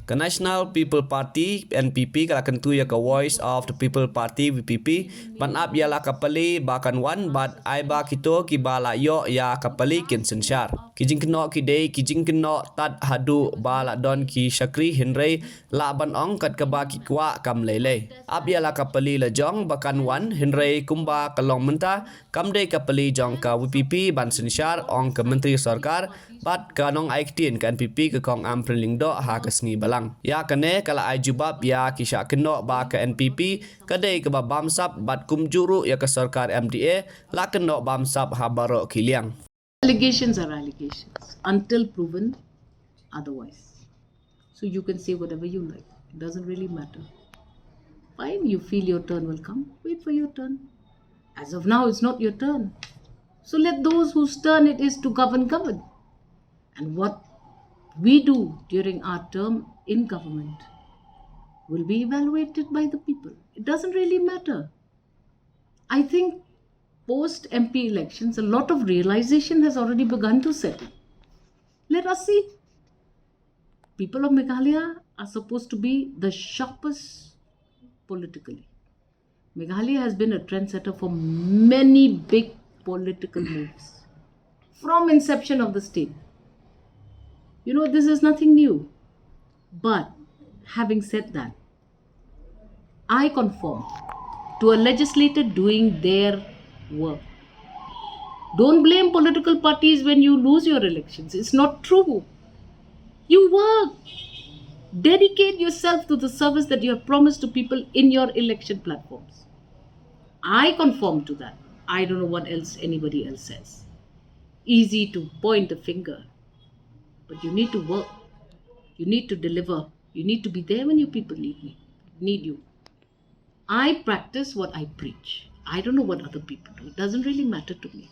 Ke National People Party NPP kalakan tu ya ke Voice of the People Party VPP ban ap ya la kapali bakan wan bat ai ba kito ki bala yo ya kapali kin Synshar kijing keno ki dei kijing keno tat hadu bala don ki Shakri Henry la ban ong kat ka ba ki kwa kam lele ap ya la kapali Lajong bakan wan Henry kumba kalong menta kam dei kapali jong ka VPP ban Synshar ong ke Menteri Sarkar bat kanong aiktin ke NPP ke kong am prilingdo ha ke sengi balang ya kene kala ai jubab ya kisha keno ba ke NPP kadai ke ba bamsap bat kumjuru ya ke Sarkar MDA la keno bamsap ha baro kiliang. Allegations are allegations until proven otherwise. So you can say whatever you like. It doesn't really matter. Fine, you feel your turn will come. Wait for your turn. As of now, it's not your turn. So let those whose turn it is to govern. And what we do during our term in government will be evaluated by the people. It doesn't really matter. I think post MP elections, a lot of realization has already begun to set in. Let us see. People of Meghalaya are supposed to be the sharpest politically. Meghalaya has been a trendsetter for many big political moves from inception of the state. You know, this is nothing new. But having said that, I conform to a legislator doing their work. Don't blame political parties when you lose your elections. It's not true. You work. Dedicate yourself to the service that you have promised to people in your election platforms. I conform to that. I don't know what else anybody else says. Easy to point a finger. But you need to work. You need to deliver. You need to be there when your people need you. I practice what I preach. I don't know what other people do. It doesn't really matter to me.